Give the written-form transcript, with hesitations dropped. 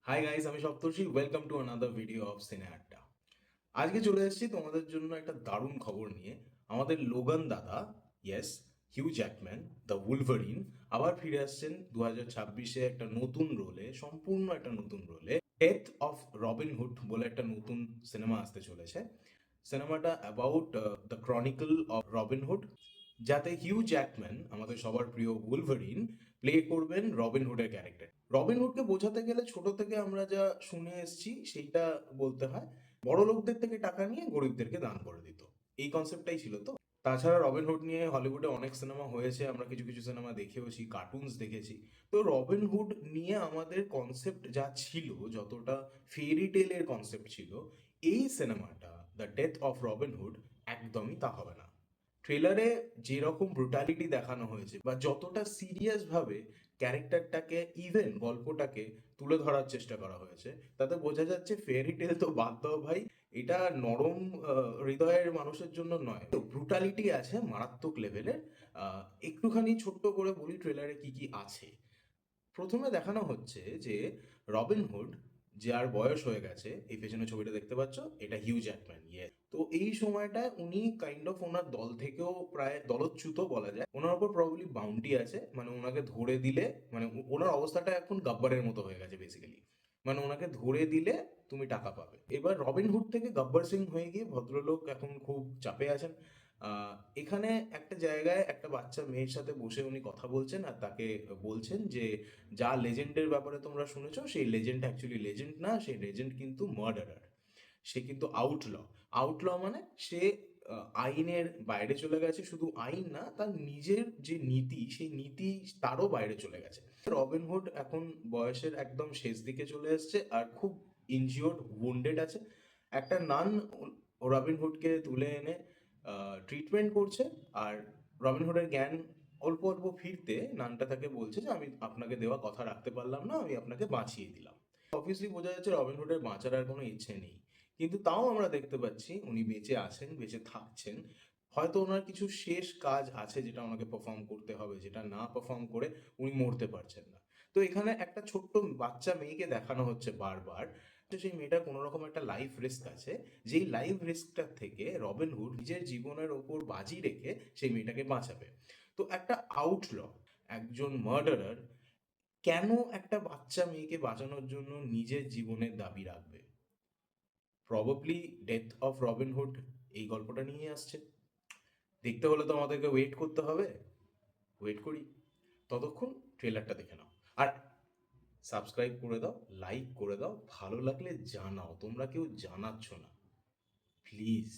High guys, আমি Saptarshi. Welcome to another video of Cine Adda. আজকে চলে এসেছি তোমাদের জন্য একটা দারুণ খবর নিয়ে। আমাদের লোগান দাদা, yes, Hugh Jackman the Wolverine, আবার ফিরে আসছেন 2026-এ একটা নতুন রোলে, সম্পূর্ণ একটা নতুন রোলে। ডেথ অফ রবিনহুড বলে একটা নতুন সিনেমা আসতে চলেছে। সিনেমাটা about the chronicle of Robin Hood, যাতে হিউ জ্যাকম্যান, আমাদের সবার প্রিয় উলভারিন, প্লে করবেন রবিনহুডের ক্যারেক্টার। রবিনহুডকে বোঝাতে গেলে ছোট থেকে আমরা যা শুনে এসেছি সেইটা বলতে হয়। বড় লোকদের থেকে টাকা নিয়ে গরিবদেরকে দান করে দিত, এই কনসেপ্টটাই ছিল তো। তাছাড়া রবিনহুড নিয়ে হলিউডে অনেক সিনেমা হয়েছে, আমরা কিছু কিছু সিনেমা দেখেওছি, কার্টুনস দেখেছি। তো রবিনহুড নিয়ে আমাদের কনসেপ্ট যা ছিল, যতটা ফেরি টেলের কনসেপ্ট ছিল, এই সিনেমাটা দ্য ডেথ অফ রবিনহুড একদমই তা হবে না। ট্রেলারে যেরকম ব্রুটালিটি দেখানো হয়েছে বা যতটা সিরিয়াস ভাবে ক্যারেক্টারটাকে, ইভেন গল্পটাকে তুলে ধরার চেষ্টা করা হয়েছে, তাতে বোঝা যাচ্ছে ফেয়ারি টেল তো বাদ দাও ভাই, এটা নরম হৃদয়ের মানুষের জন্য নয়। তো ব্রুটালিটি আছে মারাত্মক লেভেলের। একটুখানি ছোট্ট করে বলি ট্রেলারে কি কি আছে। প্রথমে দেখানো হচ্ছে যে রবিনহুড, যার বয়স হয়ে গেছে, এই পেছনে ছবিটা দেখতে পাচ্ছ, এটা হিউ জ্যাকম্যান, ইয়ে। তো এই সময়টায় উনি কাইন্ড অফ ওনার দল থেকেও প্রায় দলচ্যুত বলা যায়। ওনার উপর প্রবাবলি বাউন্টি আছে, মানে ওনাকে ধরে দিলে, মানে ওনার অবস্থাটা এখন গাব্বারের মতো হয়ে গেছে বেসিক্যালি। মানে ওনাকে ধরে দিলে তুমি টাকা পাবে। এবার রবিনহুড থেকে গব্বর সিং হয়ে গিয়ে ভদ্রলোক এখন খুব চাপে আছেন। আহ, এখানে একটা জায়গায় একটা বাচ্চা মেয়ের সাথে বসে উনি কথা বলছেন আর তাকে বলছেন যে যা লেজেন্ডের ব্যাপারে তোমরা শুনেছো, সেই লেজেন্ড অ্যাকচুয়ালি লেজেন্ড না, সেই লেজেন্ড কিন্তু মার্ডারার। সে কিন্তু আউটল। আউটল মানে সে আইনের বাইরে চলে গেছে, শুধু আইন না, তার নিজের যে নীতি, সেই নীতি তারও বাইরে চলে গেছে। রবিনহুড এখন বয়সের একদম শেষ দিকে চলে এসেছে আর খুব ইনজিওর্ড, উন্ডেড আছে। একটা নান রবিনহুডকে তুলে এনে ট্রিটমেন্ট করছে। আর রবিনহুডের জ্ঞান অল্প অল্প ফিরতে নানটা তাকে বলছে যে আমি আপনাকে দেওয়া কথা রাখতে পারলাম না, আমি আপনাকে বাঁচিয়ে দিলাম। অবভিয়াসলি বোঝা যাচ্ছে রবিনহুডের বাঁচার আর কোনো ইচ্ছে নেই, কিন্তু তাও আমরা দেখতে পাচ্ছি উনি বেঁচে আছেন, বেঁচে থাকছেন। হয়তো ওনার কিছু শেষ কাজ আছে যেটা ওনাকে পারফর্ম করতে হবে, যেটা না পারফর্ম করে উনি মরতে পারছেন না। তো এখানে একটা ছোট্ট বাচ্চা মেয়েকে দেখানো হচ্ছে বারবার। তো সেই মেয়েটার কোনো রকম একটা লাইফ রিস্ক আছে, যেই লাইফ রিস্কটা থেকে রবিনহুড নিজের জীবনের ওপর বাজি রেখে সেই মেয়েটাকে বাঁচাবে। তো একটা আউটল, একজন মার্ডারার, কেন একটা বাচ্চা মেয়েকে বাঁচানোর জন্য নিজের জীবনের দাবি রাখবে? প্রবাবলি ডেথ অফ রবিনহুড এই গল্পটা নিয়ে আসছে। দেখতে হলে তো আমাদেরকে ওয়েট করতে হবে। ওয়েট করি, ততক্ষণ ট্রেলারটা দেখে নাও। আর সাবস্ক্রাইব করে দাও, লাইক করে দাও, ভালো লাগলে জানাও, তোমরা কেউ জানাচ্ছ না, প্লিজ।